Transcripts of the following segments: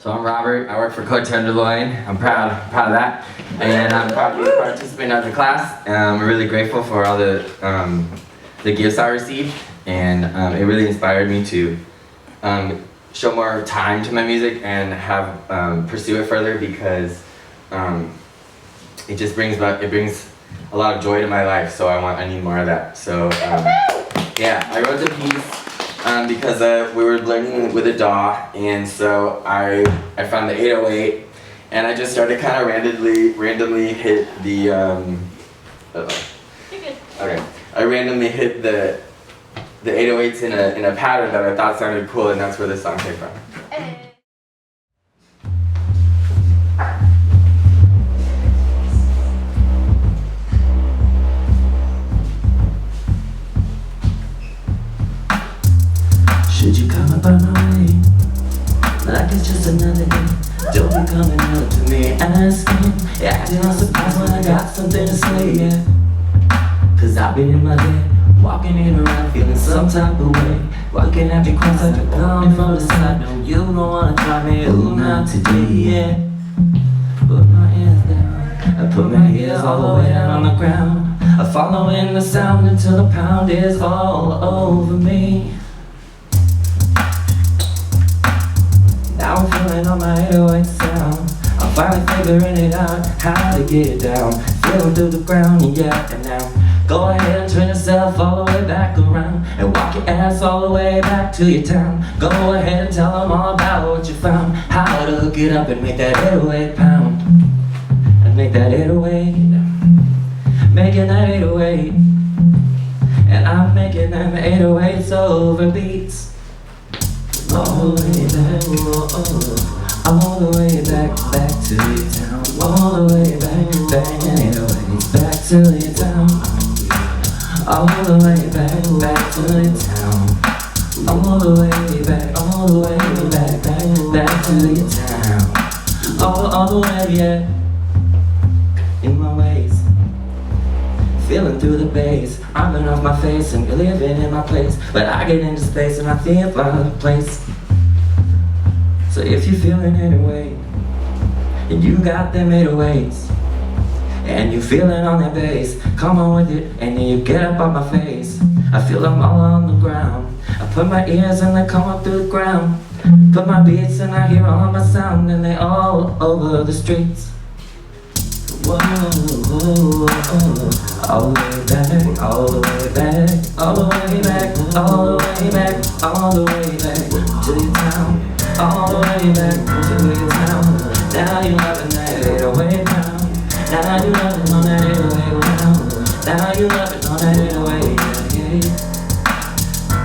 So I'm Robert, I work for Coach Tenderloin. I'm proud of that. And I'm proud to be participating of the class. I'm really grateful for all the gifts I received. And it really inspired me to show more time to my music and have pursue it further, because it just brings a lot of joy to my life. So I need more of that. So yeah, I wrote the piece because we were learning with a DAW, and so I found the 808, and I just started kind of randomly hit the okay. I randomly hit the 808s in a pattern that I thought sounded cool, and that's where this song came from. Should you come up on my way, like it's just another day? Don't be coming up to me asking, acting all surprised when I got something to say, yeah. Cause I've been in my head, walking in around feeling some type of way. Walking after cross after coming from the side. No, you don't wanna try me, ooh, not today, yeah. Put my ears down, I put my ears all the way down on the ground. I'm following the sound until the pound is all over me. Now I'm feeling on my 808 sound. I'm finally figuring it out, how to get it down. Feeling through the ground, yeah, and now go ahead and turn yourself all the way back around and walk your ass all the way back to your town. Go ahead and tell them all about what you found, how to hook it up and make that 808 pound. And make that 808, making that 808. And I'm making them 808s over beats. All the way back, all the way back to your town. All the way back, and 808s back to your town. All the way back to your town. All the way back, all the way back to your town. All the way, yeah. In my ways, feeling through the bass. I've been off my face and you're living in my place, but I get into space and I feel out of place. So if you're feeling anyway, and you got them 808s, and you feeling on that bass, come on with it, and then you get up on my face. I feel them all on the ground. I put my ears and they come up through the ground. Put my beats and I hear all my sound, and they all over the streets. Whoa, whoa, whoa. All the way back, all the way back, all the way back, all the way back, all the way back to your town. All the way back to your town. Now you're loving that 808 pound. Now you're loving on that 808 pound. Now you're loving on that 808, yeah.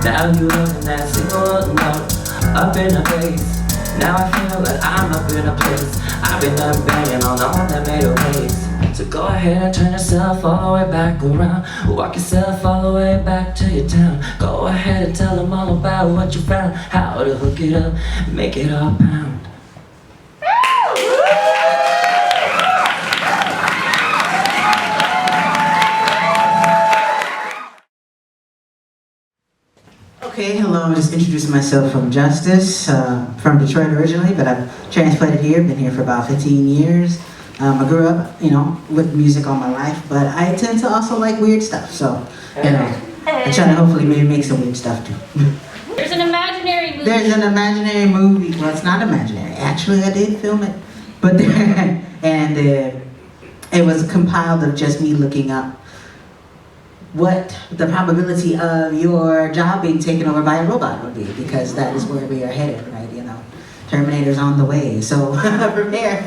Now you're loving that single note up in the bass. Now I feel that I'm up in a place. I've been up banging on all them 808s. So go ahead and turn yourself all the way back around. Walk yourself all the way back to your town. Go ahead and tell them all about what you found, how to hook it up, make it all pound. Okay, hello, I'm just introducing myself from Justice, from Detroit originally, but I've transplanted here, been here for about 15 years. I grew up, with music all my life, but I tend to also like weird stuff, so, I try to hopefully maybe make some weird stuff too. There's an imaginary movie. There's an imaginary movie, well it's not imaginary, actually I did film it, but and it was compiled of just me looking up what the probability of your job being taken over by a robot would be, because that is where we are headed, right? Terminator's on the way, so prepare.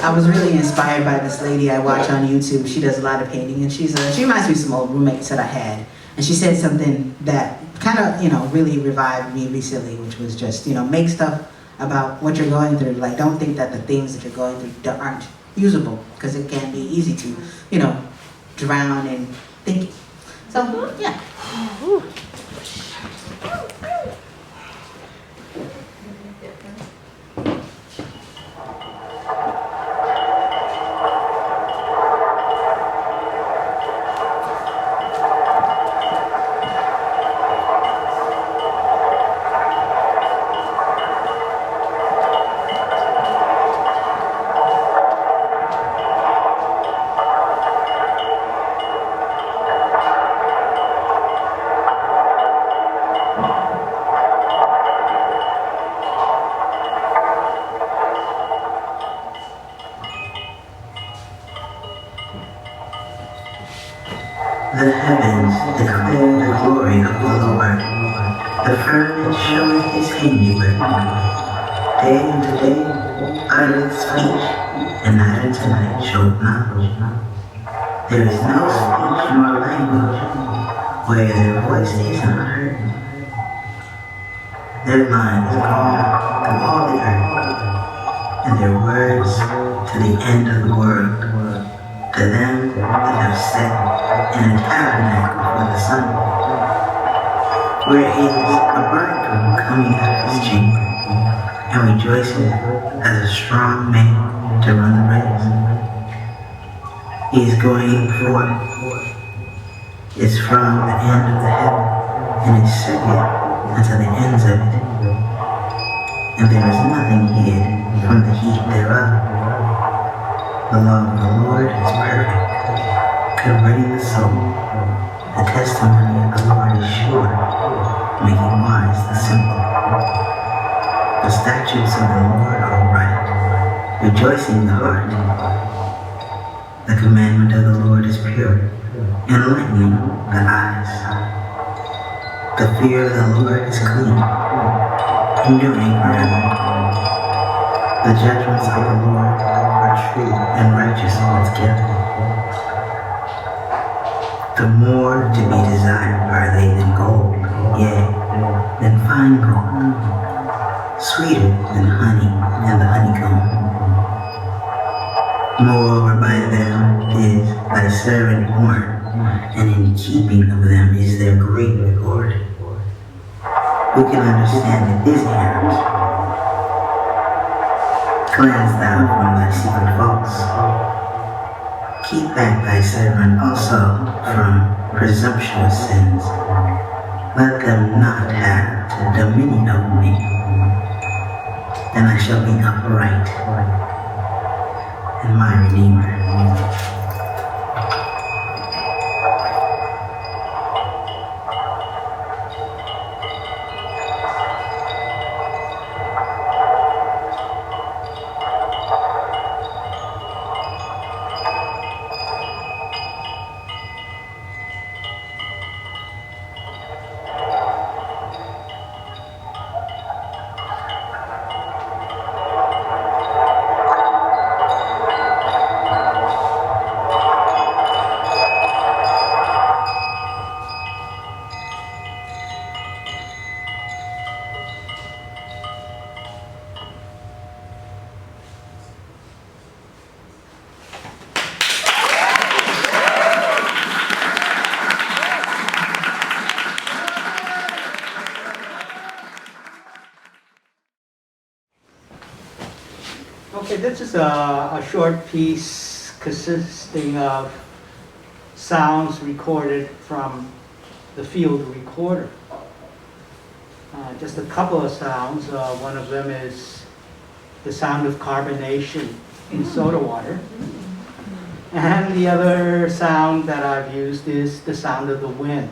I was really inspired by this lady I watch on YouTube. She does a lot of painting, and she reminds me of some old roommates that I had. And she said something that kind of, really revived me recently, which was just, make stuff about what you're going through. Like, don't think that the things that you're going through aren't usable, because it can be easy to, drown in thinking. So, yeah. The heavens declare the glory of the Lord. The firmament showeth his handiwork. Day unto day uttereth speech, and night unto night showeth knowledge. There is no speech nor language where their voice is not heard. Their mind is gone through all the earth, and their words to the end of the world. To them that have set in a tabernacle for the sun, where is a bridegroom coming out of his chamber, and rejoicing as a strong man to run the race. He is going forth, is from the end of the heaven, and is set unto the ends of it, and there is nothing hid from the heat thereof. The law of the Lord is perfect, converting the soul. The testimony of the Lord is sure, making wise the simple. The statutes of the Lord are right, rejoicing the heart. The commandment of the Lord is pure, enlightening the eyes. The fear of the Lord is clean, enduring forever. The judgments of the Lord are true and righteous altogether. The more to be desired are they than gold, yea, than fine gold, sweeter than honey and the honeycomb. Moreover, by them is thy servant born, and in keeping of them is their great reward. Who can understand his errors? Cleanse thou from thy secret faults. Keep back thy servant also from presumptuous sins. Let them not have dominion over me. Then I shall be upright, and my Redeemer. Okay, this is a short piece consisting of sounds recorded from the field recorder. Just a couple of sounds. One of them is the sound of carbonation in soda water. And the other sound that I've used is the sound of the wind.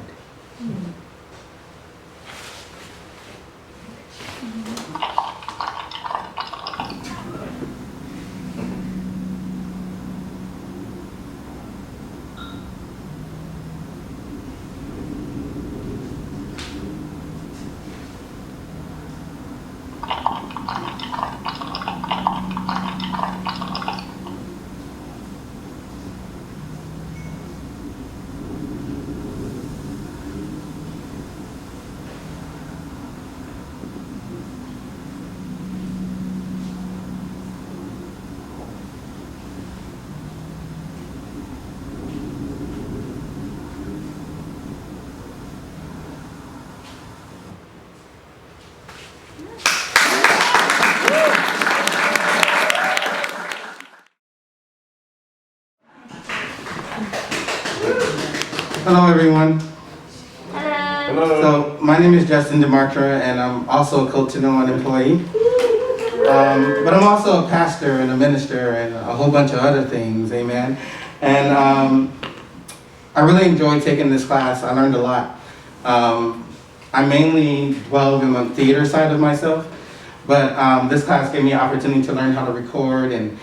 Hello, everyone. Hello. So, my name is Justin DeMartra, and I'm also a Coach No One employee. But I'm also a pastor and a minister and a whole bunch of other things, amen. And I really enjoyed taking this class. I learned a lot. I mainly dwell in the theater side of myself, but this class gave me an opportunity to learn how to record and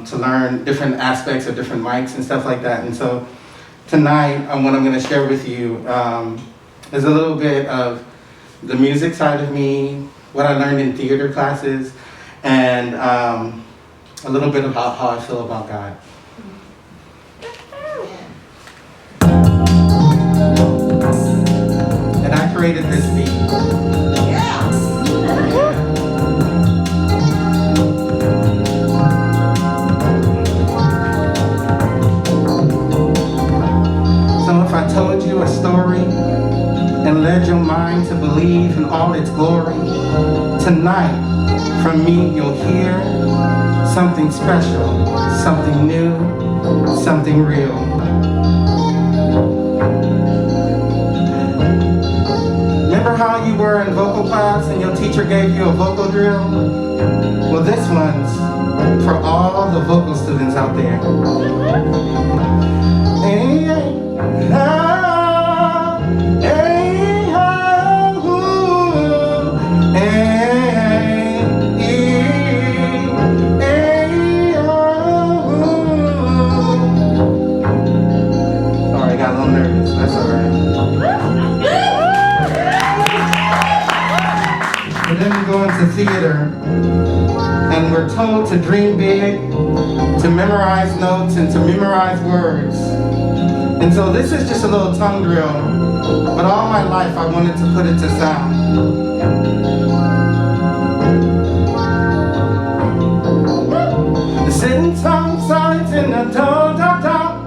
to learn different aspects of different mics and stuff like that. And so tonight, what I'm going to share with you is a little bit of the music side of me, what I learned in theater classes, and a little bit about how I feel about God. And I created this beat. So if I told you a story and led your mind to believe in all its glory, tonight from me you'll hear something special, something new, something real. Remember how you were in vocal class and your teacher gave you a vocal drill? Well, this one's for all the vocal students out there. Hey, ah, hey, ah, ooh, hey, hey, ah, ooh. Sorry, I got a little nervous. That's all right. And then we go into theater, and we're told to dream big, to memorize notes, and to memorize words. And so this is just a little tongue drill, but all my life I wanted to put it to sound. Sitting tongue silent in the dark, dark, dark,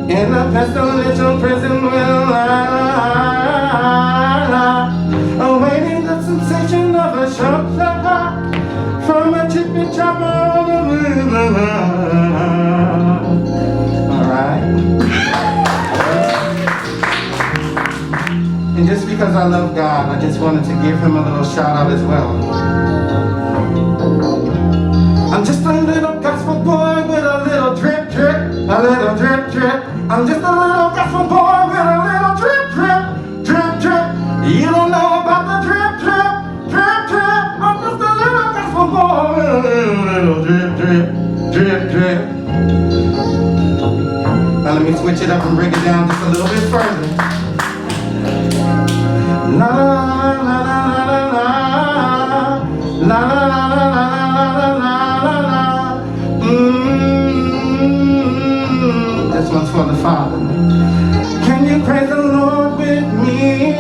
in a pestilential prison will lie, awaiting the sensation of a sharp shot from a chippy chopper on the river. All right. And just because I love God, I just wanted to give him a little shout out as well. I'm just a little gospel boy with a little drip, drip, a little drip, drip. I'm just a little gospel boy with a little drip, drip, drip, drip. You don't know about the drip, drip, drip, drip. I'm just a little gospel boy with a little drip, drip, drip, drip. Now let me switch it up and break it down just a little bit further. La la la la la la la la la la la. This one's for the Father. Can you praise the Lord with me?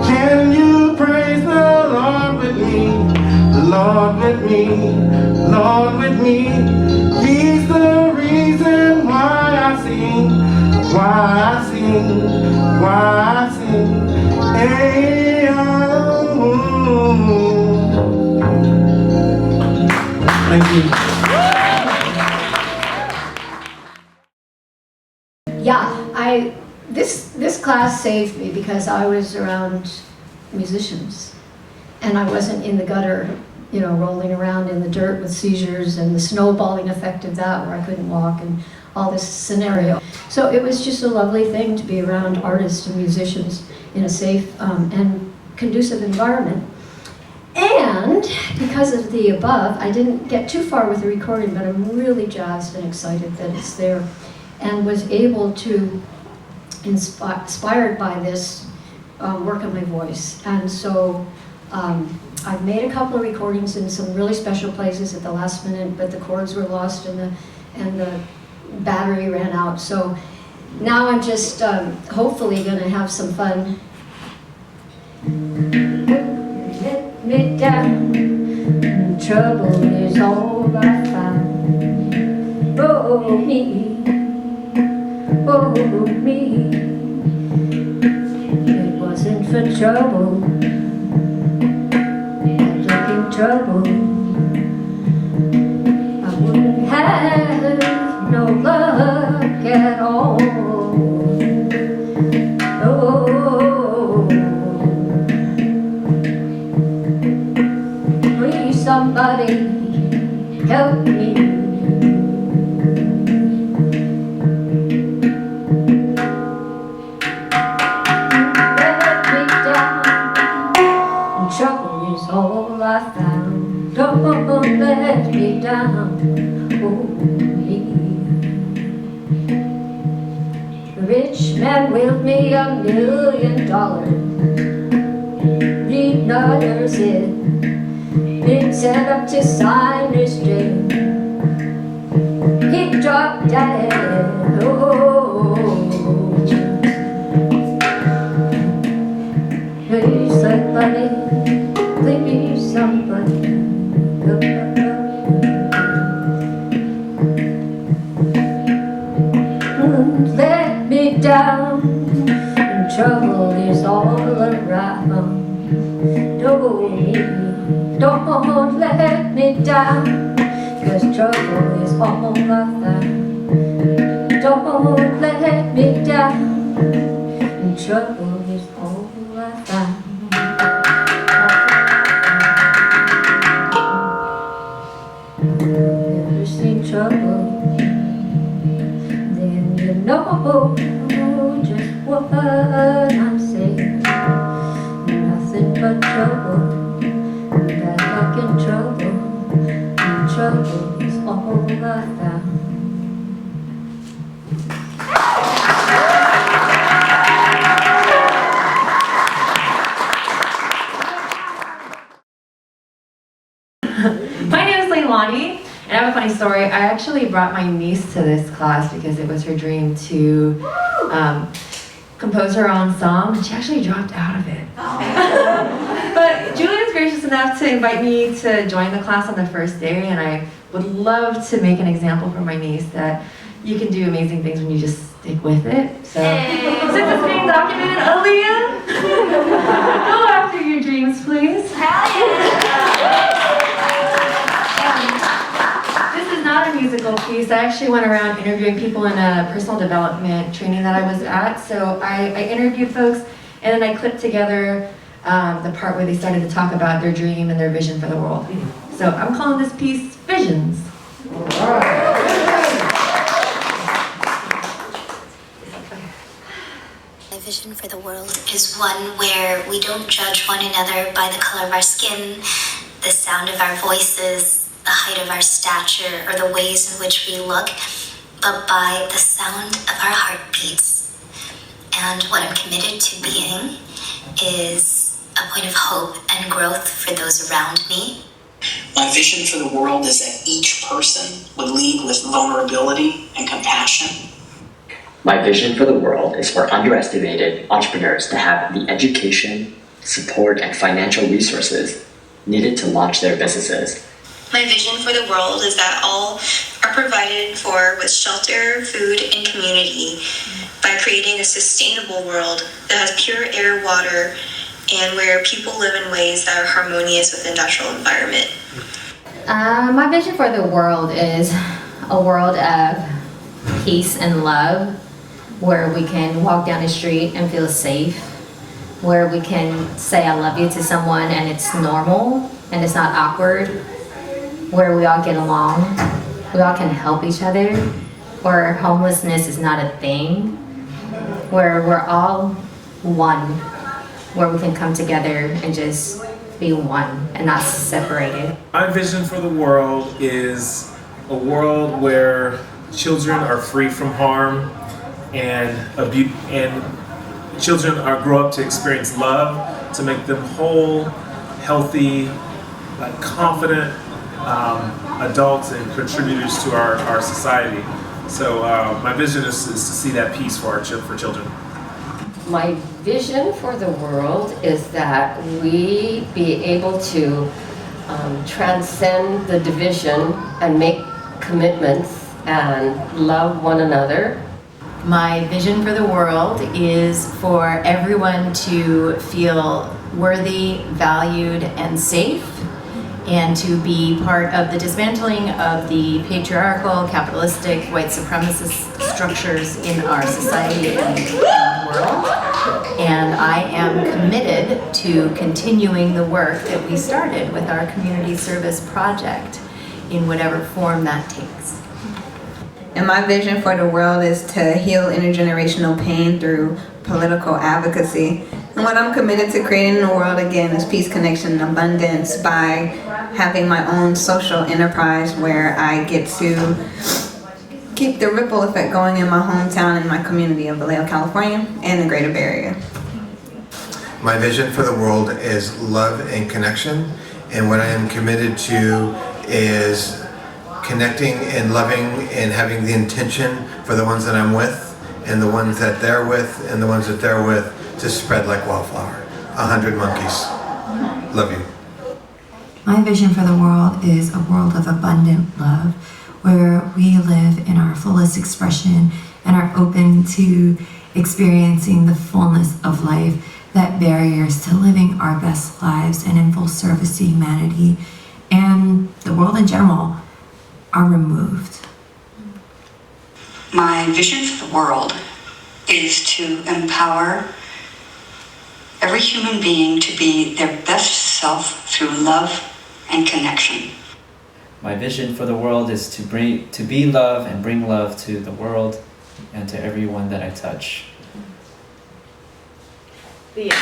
Can you praise the Lord with me? Lord with me, Lord with me. He's the reason why I sing, why I sing, why I sing. Hey, oh. Thank you. Yeah, this class saved me because I was around musicians and I wasn't in the gutter, you know, rolling around in the dirt with seizures and the snowballing effect of that where I couldn't walk and all this scenario. So it was just a lovely thing to be around artists and musicians in a safe and conducive environment. And because of the above, I didn't get too far with the recording, but I'm really jazzed and excited that it's there and was able to, inspired by this, work on my voice. And so I've made a couple of recordings in some really special places at the last minute, but the cords were lost and the battery ran out. So now I'm just hopefully going to have some fun. Let me down, trouble is all I find. Oh me, oh me. It wasn't for trouble trouble, I wouldn't have no luck at all. Oh, please somebody help me. Trouble is all I found. Don't let me down. Oh, yeah. Rich man willed me $1 million. Read others in. Been sent up to sign his dream. He dropped dead. Oh, please somebody. Please somebody let me down, and trouble is all around. Don't let me down, 'cause trouble is all I found. Don't let me down, and trouble is all I found. Never seen trouble, then you know just what I'm saying. Nothing but trouble, bad luck and trouble is all I found. My name is Leilani, and I have a funny story. I actually brought my niece to this class because it was her dream to compose her own song, and she actually dropped out of it. But Julie was gracious enough to invite me to join the class on the first day, and I would love to make an example for my niece that you can do amazing things when you just stick with it. So, since it's being documented, Aaliyah, go after your dreams, please. Hell yeah! This is not a musical piece. I actually went around interviewing people in a personal development training that I was at. So I interviewed folks, and then I clipped together the part where they started to talk about their dream and their vision for the world. So I'm calling this piece Visions. My vision for the world is one where we don't judge one another by the color of our skin, the sound of our voices, the height of our stature, or the ways in which we look, but by the sound of our heartbeats. And what I'm committed to being is a point of hope and growth for those around me. My vision for the world is that each person would lead with vulnerability and compassion. My vision for the world is for underestimated entrepreneurs to have the education, support, and financial resources needed to launch their businesses. My vision for the world is that all are provided for with shelter, food, and community by creating a sustainable world that has pure air, water, and where people live in ways that are harmonious with the natural environment. My vision for the world is a world of peace and love, where we can walk down the street and feel safe, where we can say I love you to someone and it's normal and it's not awkward, where we all get along, we all can help each other, where homelessness is not a thing, where we're all one, where we can come together and just be one and not separated. My vision for the world is a world where children are free from harm and children grow up to experience love, to make them whole, healthy, confident adults and contributors to our society. So my vision is to see that peace for children. My vision for the world is that we be able to transcend the division and make commitments and love one another. My vision for the world is for everyone to feel worthy, valued, and safe, and to be part of the dismantling of the patriarchal, capitalistic, white supremacist structures in our society and the world. And I am committed to continuing the work that we started with our community service project in whatever form that takes. And my vision for the world is to heal intergenerational pain through political advocacy. And what I'm committed to creating in the world again is peace, connection, and abundance by having my own social enterprise where I get to keep the ripple effect going in my hometown and my community of Vallejo, California, and the Greater Bay Area. My vision for the world is love and connection, and what I am committed to is connecting and loving and having the intention for the ones that I'm with and the ones that they're with and the ones that they're with to spread like wildflower. 100 monkeys. Love you. My vision for the world is a world of abundant love, where we live in our fullest expression and are open to experiencing the fullness of life, that barriers to living our best lives and in full service to humanity and the world in general are removed. My vision for the world is to empower every human being to be their best self through love and connection. My vision for the world is to be love and bring love to the world and to everyone that I touch. The end.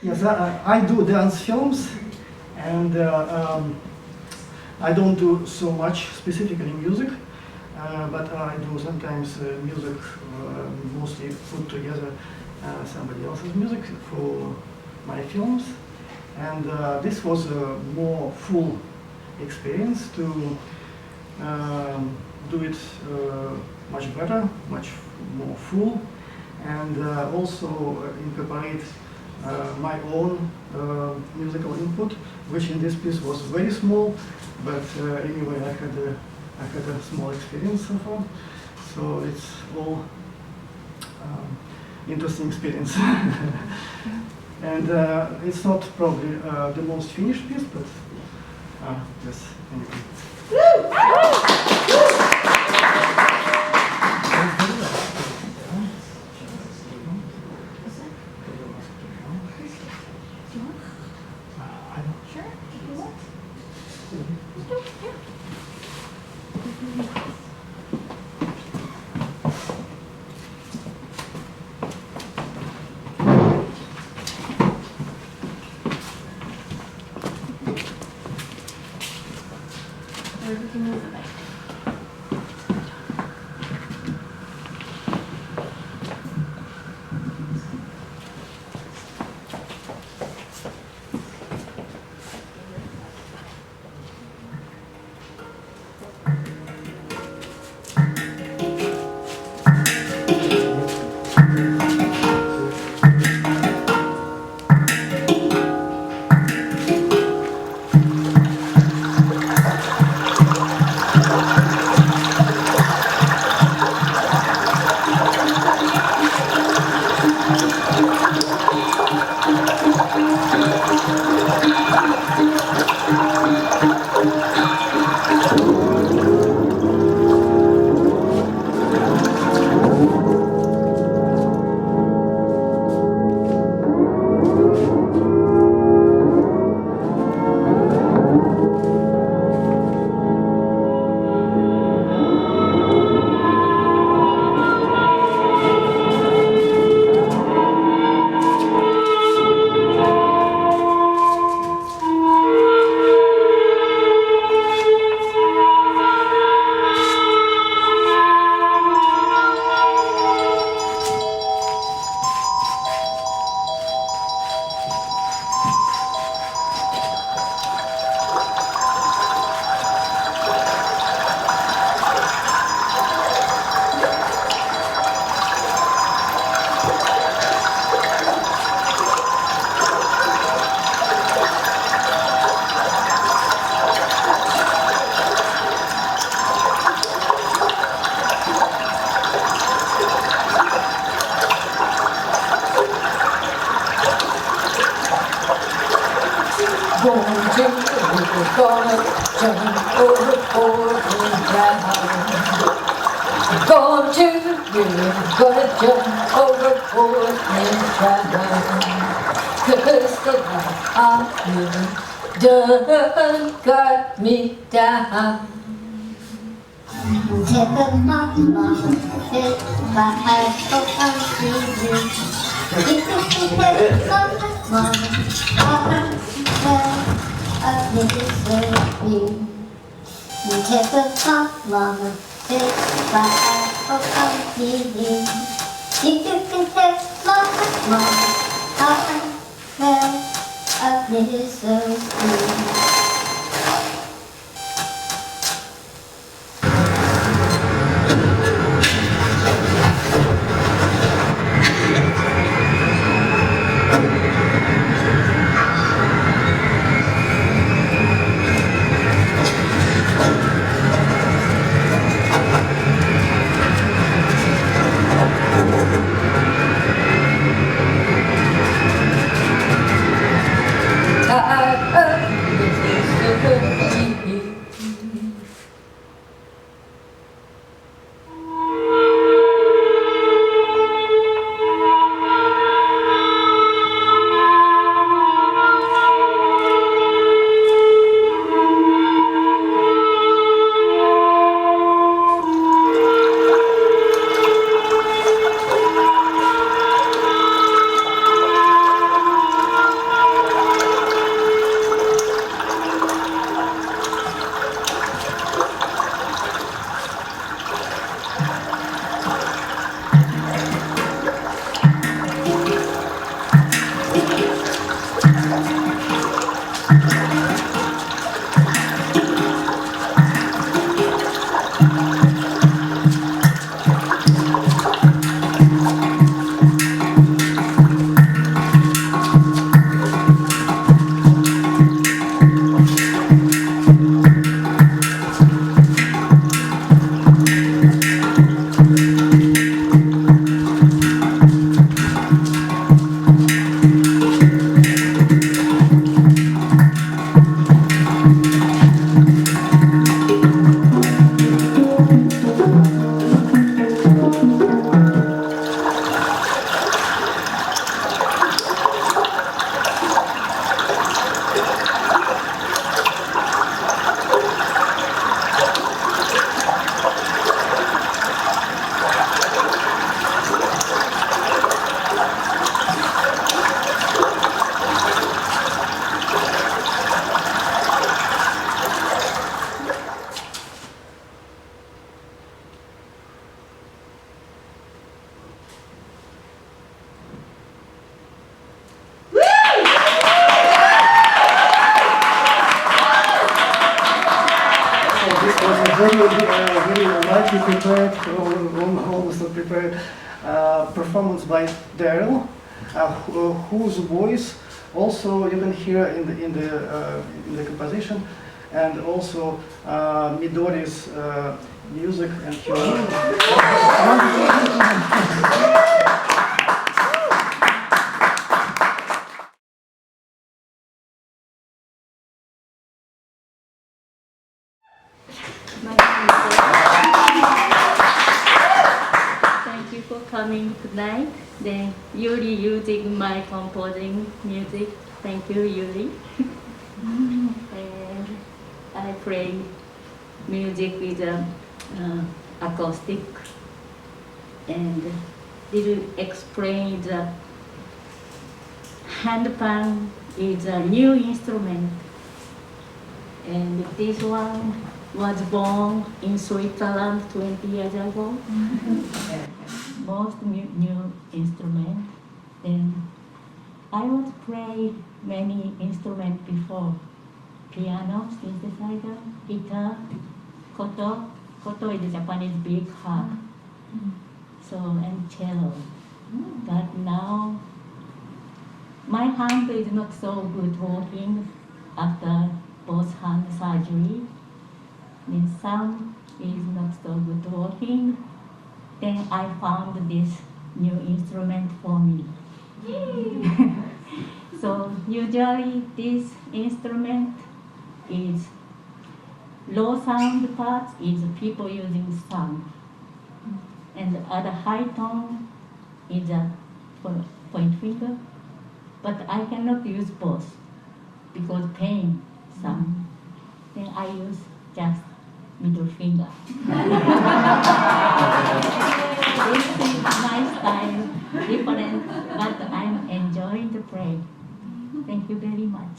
Yes, I do dance films, and I don't do so much specifically music, but I do sometimes music, mostly put together somebody else's music for my films, and this was a more full experience to do it much better, much more full, and also incorporate my own musical input, which in this piece was very small, but anyway I had a small experience so far, so it's all interesting experience. And it's not probably the most finished piece, but yes, anyway. Gonna jump overboard and drown. Gonna jump overboard and drown. 'Cause the life I'm living done got me down. Take a mama, take my hand, oh I'm feeling. Take mama, I miss me. Take a mama, take my hand, oh I'm feeling. If you can take my mama, I miss me. very lightly prepared, almost not prepared performance by Daryl, whose voice also you can hear in the composition, and also Midori's music and Thank you for coming tonight. Then Yuri using my composing music. Thank you, Yuri. And I play music with acoustic. And did explain the handpan is a new instrument. And this one was born in Switzerland 20 years ago. Most new instrument. Then I was play many instruments before. Piano, synthesizer, guitar, koto. Koto is a Japanese big harp. So, and cello. But now, my hand is not so good working after both hand surgery. Then some is not so good working. Then I found this new instrument for me. So usually this instrument is low sound parts is people using sound, and at a high tone is a point finger. But I cannot use both because pain some. Then I use just middle finger. This is my style, different, but I'm enjoying the play. Thank you very much.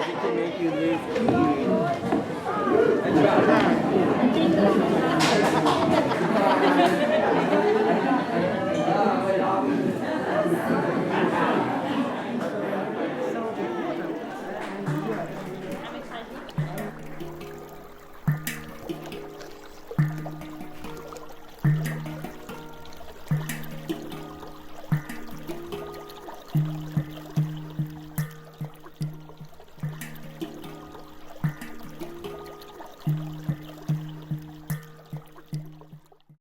music to make you live free.